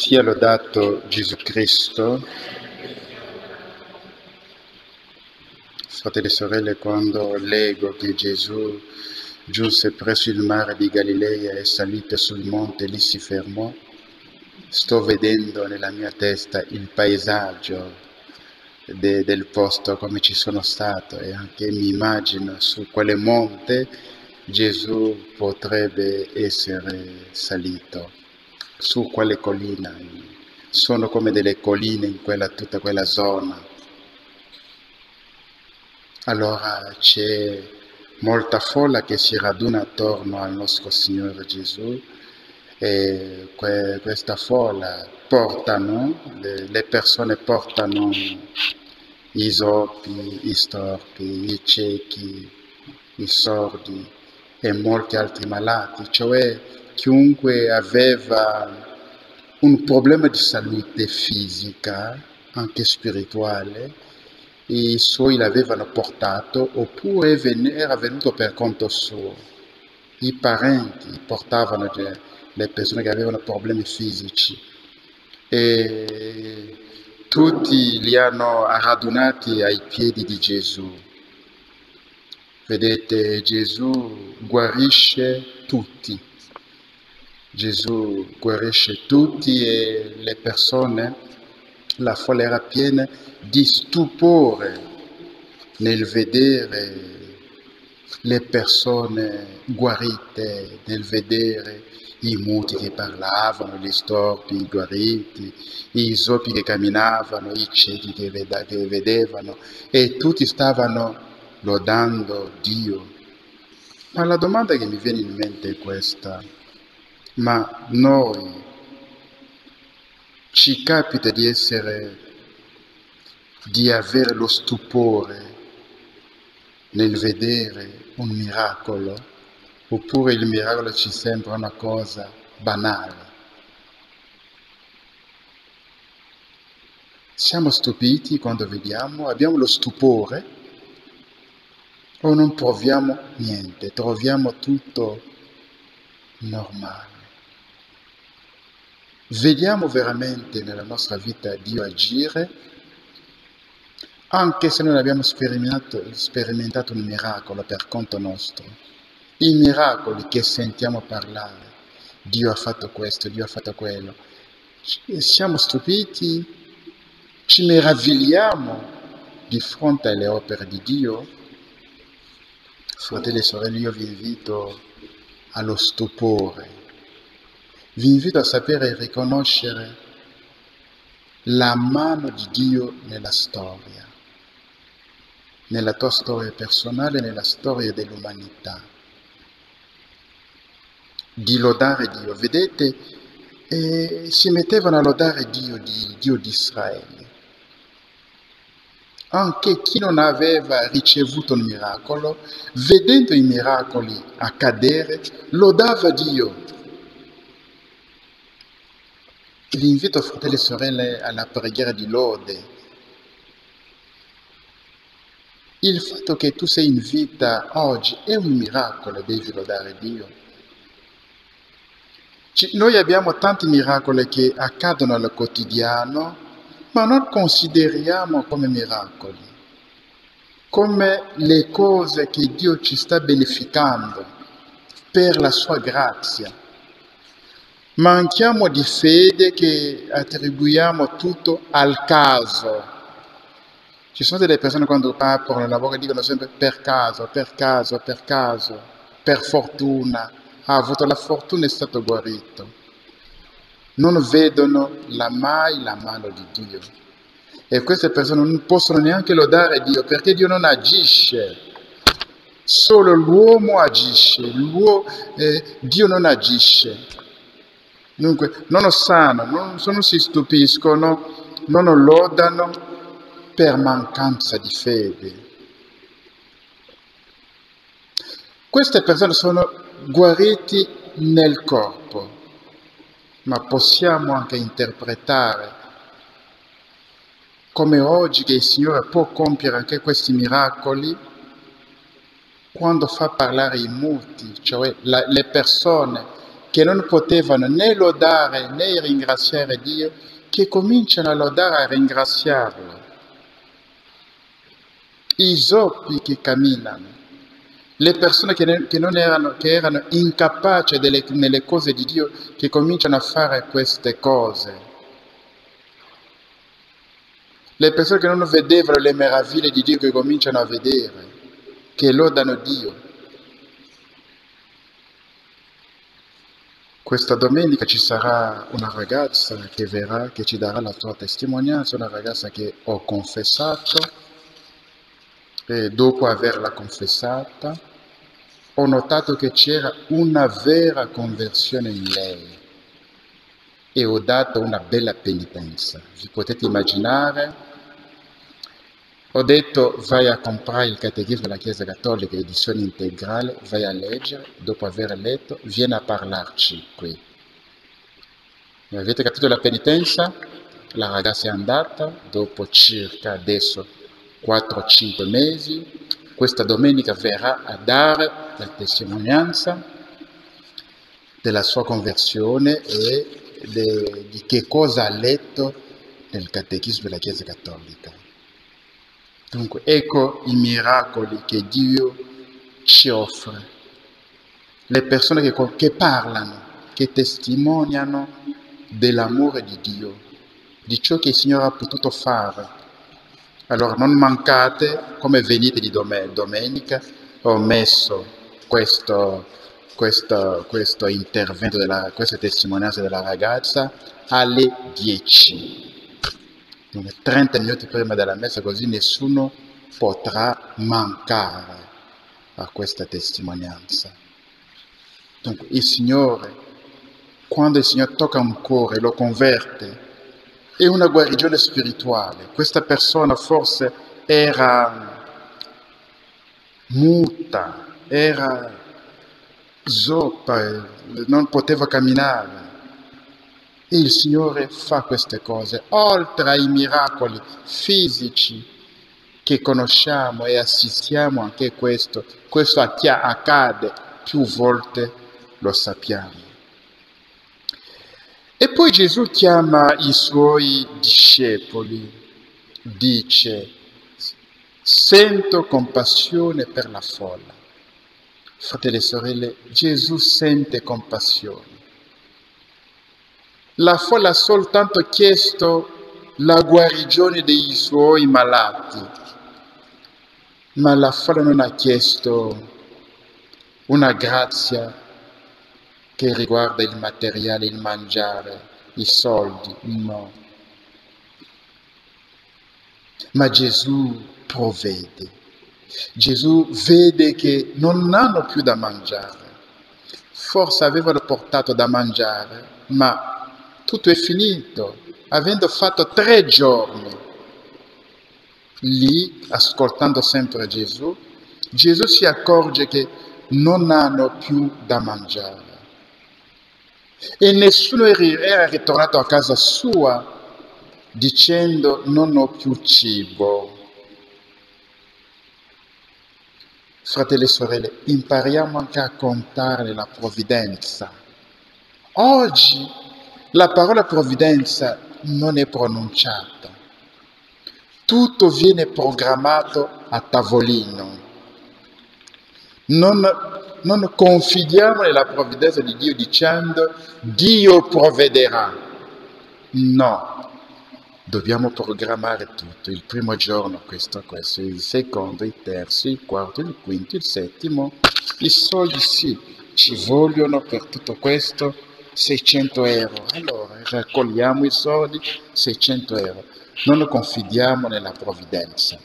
Sia lodato Gesù Cristo. Fratelli e sorelle, quando leggo che Gesù giunse presso il mare di Galilea e salite sul monte e lì si fermò, sto vedendo nella mia testa il paesaggio del posto come ci sono stato, e anche mi immagino su quale monte Gesù potrebbe essere salito, su quale collina. Sono come delle colline in tutta quella zona. Allora c'è molta folla che si raduna attorno al nostro Signore Gesù, e questa folla le persone portano i zoppi, i storpi, i ciechi, i sordi e molti altri malati, cioè chiunque aveva un problema di salute fisica, anche spirituale, i suoi l'avevano portato, oppure era venuto per conto suo. I parenti portavano le persone che avevano problemi fisici e tutti li hanno radunati ai piedi di Gesù. Vedete, Gesù guarisce tutti. Gesù guarisce tutti e le persone, la folla era piena di stupore nel vedere le persone guarite, nel vedere i muti che parlavano, gli storpi guariti, i zoppi che camminavano, i ciechi che vedevano, e tutti stavano lodando Dio. Ma la domanda che mi viene in mente è questa: ma noi ci capita di avere lo stupore nel vedere un miracolo, oppure il miracolo ci sembra una cosa banale? Siamo stupiti quando vediamo, abbiamo lo stupore, o non proviamo niente, troviamo tutto normale? Vediamo veramente nella nostra vita Dio agire, anche se non abbiamo sperimentato un miracolo per conto nostro. I miracoli che sentiamo parlare, Dio ha fatto questo, Dio ha fatto quello, siamo stupiti, ci meravigliamo di fronte alle opere di Dio. Fratelli e sorelle, io vi invito allo stupore, vi invito a sapere riconoscere la mano di Dio nella storia, nella tua storia personale, nella storia dell'umanità, di lodare Dio. Vedete, si mettevano a lodare Dio di Israele. Anche chi non aveva ricevuto un miracolo, vedendo i miracoli accadere, lodava Dio. Vi invito, fratelli e sorelle, alla preghiera di lode. Il fatto che tu sei in vita oggi è un miracolo, devi lodare Dio. Noi abbiamo tanti miracoli che accadono al quotidiano, ma non consideriamo come miracoli, come le cose che Dio ci sta beneficando per la sua grazia. Manchiamo di fede che attribuiamo tutto al caso. Ci sono delle persone quando aprono la bocca dicono sempre per caso, per caso, per caso, per fortuna, ha avuto la fortuna e è stato guarito. Non vedono mai la mano di Dio. E queste persone non possono neanche lodare Dio, perché Dio non agisce. Solo l'uomo agisce, Dio non agisce. Dunque, non sanno, non si stupiscono, non lodano per mancanza di fede. Queste persone sono guariti nel corpo, ma possiamo anche interpretare come oggi che il Signore può compiere anche questi miracoli quando fa parlare i muti, cioè le persone che non potevano né lodare né ringraziare Dio, che cominciano a lodare e a ringraziarlo. I zoppi che camminano, le persone che erano incapaci nelle cose di Dio, che cominciano a fare queste cose. Le persone che non vedevano le meraviglie di Dio, che cominciano a vedere, che lodano Dio. Questa domenica ci sarà una ragazza che verrà, che ci darà la sua testimonianza, una ragazza che ho confessato, e dopo averla confessata ho notato che c'era una vera conversione in lei e ho dato una bella penitenza. Vi potete immaginare? Ho detto: vai a comprare il catechismo della Chiesa Cattolica, edizione integrale, vai a leggere, dopo aver letto vieni a parlarci qui. Mi avete capito la penitenza? La ragazza è andata, dopo circa adesso 4-5 mesi, questa domenica verrà a dare la testimonianza della sua conversione e di che cosa ha letto nel catechismo della Chiesa Cattolica. Dunque, ecco i miracoli che Dio ci offre. Le persone che parlano, che testimoniano dell'amore di Dio, di ciò che il Signore ha potuto fare. Allora non mancate, come venite di domenica, ho messo questo intervento, questa testimonianza della ragazza alle 10. 30 minuti prima della messa, così nessuno potrà mancare a questa testimonianza. Dunque, il Signore, quando il Signore tocca un cuore e lo converte, è una guarigione spirituale. Questa persona forse era muta, era zoppa, non poteva camminare. E il Signore fa queste cose, oltre ai miracoli fisici che conosciamo e assistiamo, anche questo accade più volte, lo sappiamo. E poi Gesù chiama i suoi discepoli, dice: sento compassione per la folla. Fratelli e sorelle, Gesù sente compassione. La folla ha soltanto chiesto la guarigione dei suoi malati, ma la folla non ha chiesto una grazia che riguarda il materiale, il mangiare, i soldi, no. Ma Gesù provvede. Gesù vede che non hanno più da mangiare. Forse avevano portato da mangiare, ma tutto è finito, avendo fatto 3 giorni. Lì, ascoltando sempre Gesù, Gesù si accorge che non hanno più da mangiare. E nessuno era ritornato a casa sua dicendo: non ho più cibo. Fratelli e sorelle, impariamo anche a contare la provvidenza. Oggi la parola provvidenza non è pronunciata. Tutto viene programmato a tavolino. Non confidiamo nella provvidenza di Dio dicendo: Dio provvederà. No, dobbiamo programmare tutto. Il primo giorno questo, il secondo, il terzo, il quarto, il quinto, il settimo. I soldi sì, ci vogliono per tutto questo 600 euro. Allora raccogliamo i soldi, 600 euro. Non confidiamo nella provvidenza.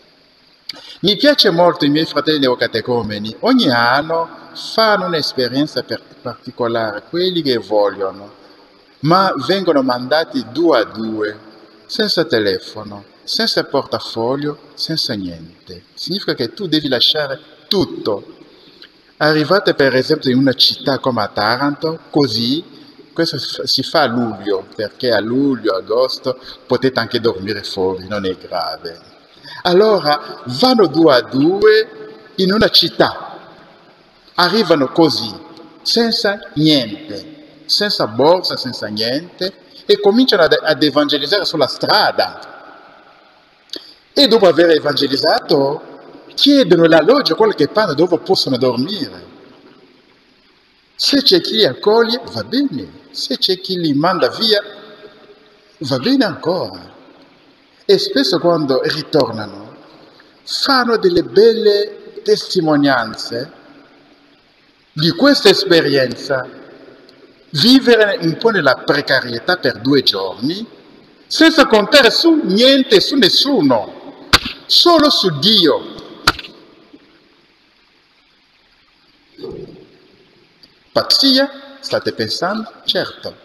Mi piace molto, i miei fratelli neocatecumeni ogni anno fanno un'esperienza particolare, quelli che vogliono, ma vengono mandati 2 a 2, senza telefono, senza portafoglio, senza niente. Significa che tu devi lasciare tutto. Arrivate per esempio in una città come a Taranto, così, questo si fa a luglio, perché a luglio, agosto potete anche dormire fuori, non è grave. Allora vanno 2 a 2 in una città, arrivano così, senza niente. senza borsa, senza niente, e cominciano ad evangelizzare sulla strada. E dopo aver evangelizzato, chiedono l'alloggio a qualche parte dove possono dormire. Se c'è chi li accoglie, va bene. Se c'è chi li manda via, va bene ancora. E spesso quando ritornano, fanno delle belle testimonianze di questa esperienza. Vivere un po' nella precarietà per 2 giorni, senza contare su niente, su nessuno, solo su Dio. Pazzia, state pensando? Certo,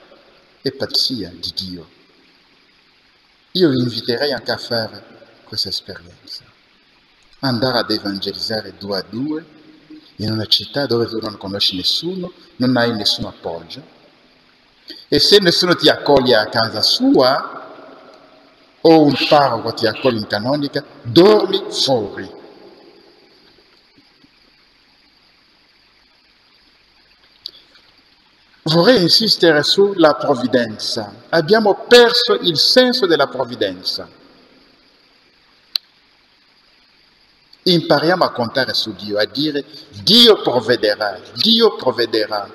è pazzia di Dio. Io vi inviterei anche a fare questa esperienza. Andare ad evangelizzare 2 a 2 in una città dove tu non conosci nessuno, non hai nessun appoggio. E se nessuno ti accoglie a casa sua, o un parroco ti accoglie in canonica, dormi fuori. Vorrei insistere sulla provvidenza. Abbiamo perso il senso della provvidenza. Impariamo a contare su Dio, a dire Dio provvederà, Dio provvederà.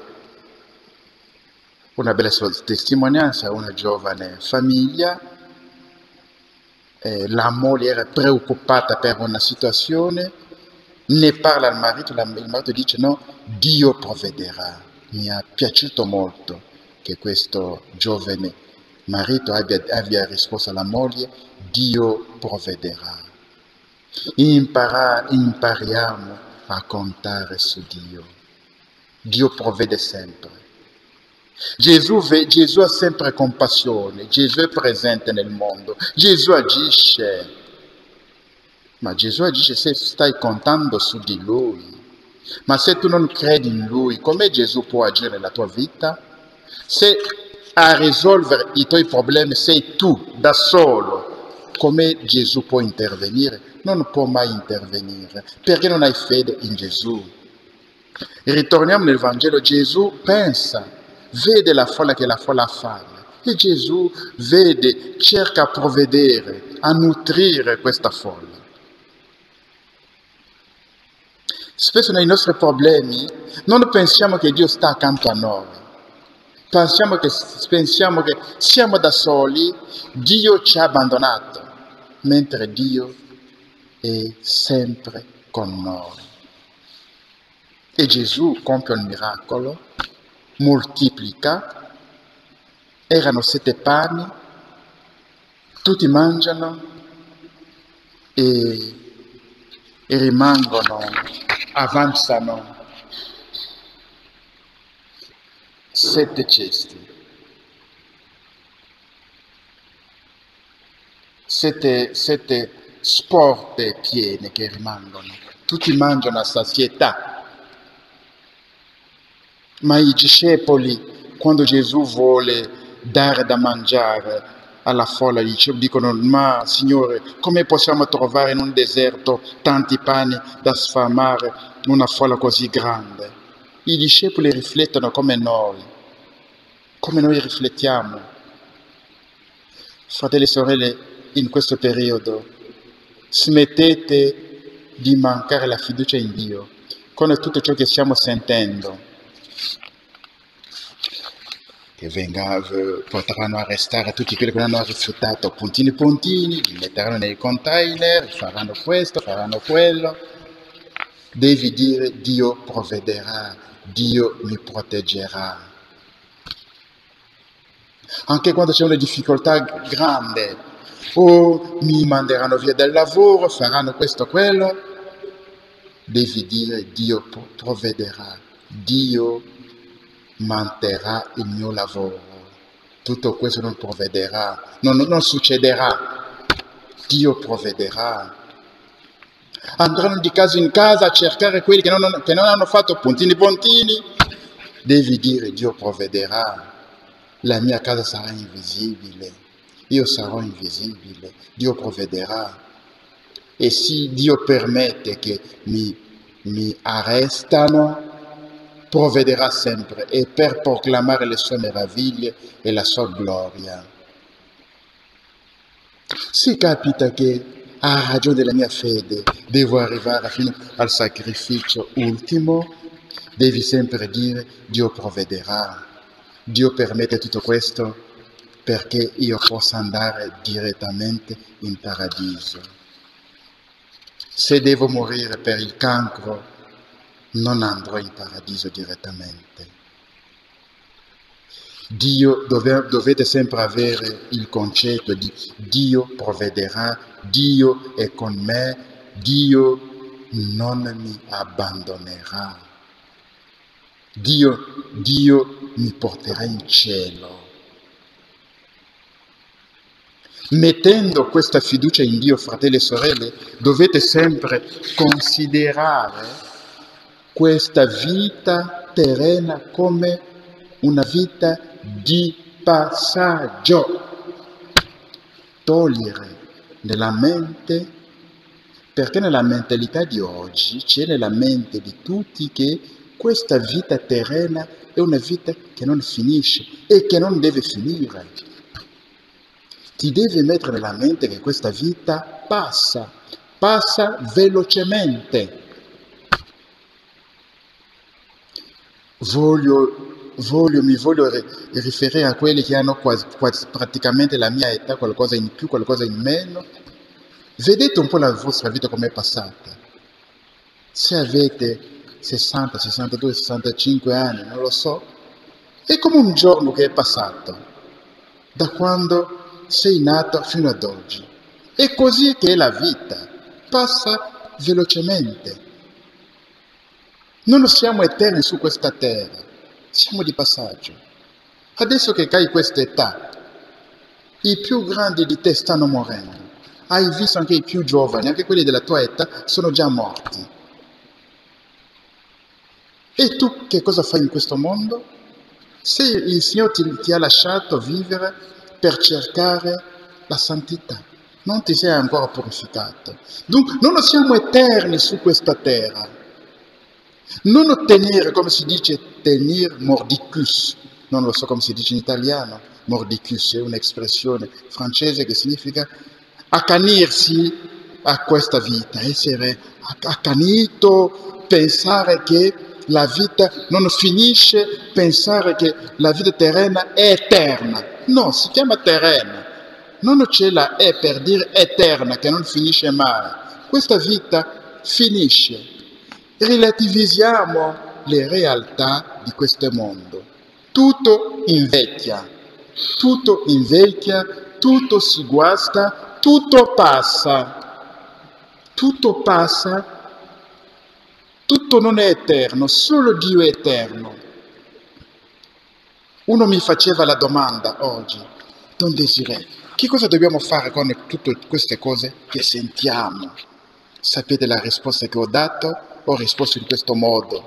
Una bella testimonianza, una giovane famiglia, la moglie era preoccupata per una situazione, ne parla al marito, il marito dice no, Dio provvederà. Mi è piaciuto molto che questo giovane marito abbia risposto alla moglie, Dio provvederà. Impariamo a contare su Dio. Dio provvede sempre. Gesù ha sempre compassione, Gesù è presente nel mondo, Gesù agisce, ma Gesù agisce se stai contando su di Lui. Ma se tu non credi in Lui, come Gesù può agire nella tua vita? Se a risolvere i tuoi problemi sei tu da solo, come Gesù può intervenire? Non può mai intervenire, perché non hai fede in Gesù. Ritorniamo nel Vangelo, Gesù pensa, vede la folla che la folla ha fame, e Gesù vede, cerca a provvedere, a nutrire questa folla. Spesso nei nostri problemi non pensiamo che Dio sta accanto a noi, pensiamo che siamo da soli, Dio ci ha abbandonato, mentre Dio è sempre con noi. E Gesù compie un miracolo, moltiplica, erano 7 pani, tutti mangiano e rimangono, avanzano 7 cesti, 7 sporte piene che rimangono, tutti mangiano a sazietà. Ma i discepoli, quando Gesù vuole dare da mangiare alla folla, dicono, ma Signore, come possiamo trovare in un deserto tanti pani da sfamare una folla così grande? I discepoli riflettono come noi riflettiamo. Fratelli e sorelle, in questo periodo, smettete di mancare la fiducia in Dio, con tutto ciò che stiamo sentendo. Che potranno arrestare tutti quelli che non hanno rifiutato puntini, li metteranno nei container, faranno questo, faranno quello. Devi dire Dio provvederà, Dio mi proteggerà. Anche quando c'è una difficoltà grande, o mi manderanno via dal lavoro, faranno questo, quello, devi dire Dio provvederà, Dio manterrà il mio lavoro. Tutto questo non provvederà, non succederà. Dio provvederà. Andranno di casa in casa a cercare quelli che non hanno fatto puntini. Devi dire Dio provvederà. La mia casa sarà invisibile. Io sarò invisibile. Dio provvederà. E se Dio permette che mi arrestano, provvederà sempre e per proclamare le sue meraviglie e la sua gloria. Se capita che a ragione della mia fede devo arrivare fino al sacrificio ultimo, devi sempre dire: Dio provvederà, Dio permette tutto questo perché io possa andare direttamente in paradiso. Se devo morire per il cancro, non andrò in paradiso direttamente. Dovete sempre avere il concetto di Dio provvederà, Dio è con me, Dio non mi abbandonerà, Dio mi porterà in cielo. Mettendo questa fiducia in Dio, fratelli e sorelle, dovete sempre considerare questa vita terrena come una vita di passaggio. Togliere nella mente, perché nella mentalità di oggi c'è nella mente di tutti che questa vita terrena è una vita che non finisce e che non deve finire. Ti devi mettere nella mente che questa vita passa velocemente. Mi voglio riferire a quelli che hanno quasi praticamente la mia età, qualcosa in più, qualcosa in meno. Vedete un po' la vostra vita com'è passata. Se avete 60, 62, 65 anni, non lo so, è come un giorno che è passato, da quando sei nato fino ad oggi. È così che è la vita, passa velocemente. Non siamo eterni su questa terra, siamo di passaggio. Adesso che hai questa età, i più grandi di te stanno morendo. Hai visto anche i più giovani, anche quelli della tua età, sono già morti. E tu che cosa fai in questo mondo? Se il Signore ti ha lasciato vivere per cercare la santità, non ti sei ancora purificato. Dunque non siamo eterni su questa terra. Non ottenere, come si dice, tenir mordicus, non lo so come si dice in italiano, mordicus è un'espressione francese che significa accanirsi a questa vita, essere accanito, pensare che la vita non finisce, pensare che la vita terrena è eterna. No, si chiama terrena. Non c'è la E per dire eterna, che non finisce mai. Questa vita finisce. Relativizziamo le realtà di questo mondo. Tutto invecchia, tutto si guasta, tutto passa, tutto non è eterno, solo Dio è eterno. Uno mi faceva la domanda oggi: Don Desiré, che cosa dobbiamo fare con tutte queste cose che sentiamo? Sapete la risposta che ho dato? Ho risposto in questo modo.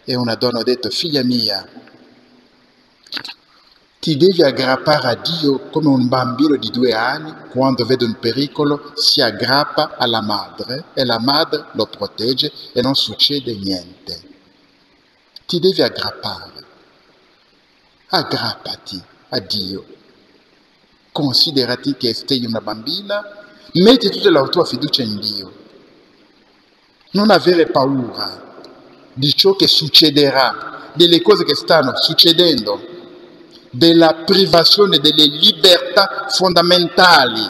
E una donna ha detto: figlia mia, ti devi aggrappare a Dio come un bambino di 2 anni, quando vede un pericolo si aggrappa alla madre e la madre lo protegge e non succede niente. Ti devi aggrappare. Aggrappati a Dio. Considerati che sei una bambina, metti tutta la tua fiducia in Dio. Non avere paura di ciò che succederà, delle cose che stanno succedendo, della privazione delle libertà fondamentali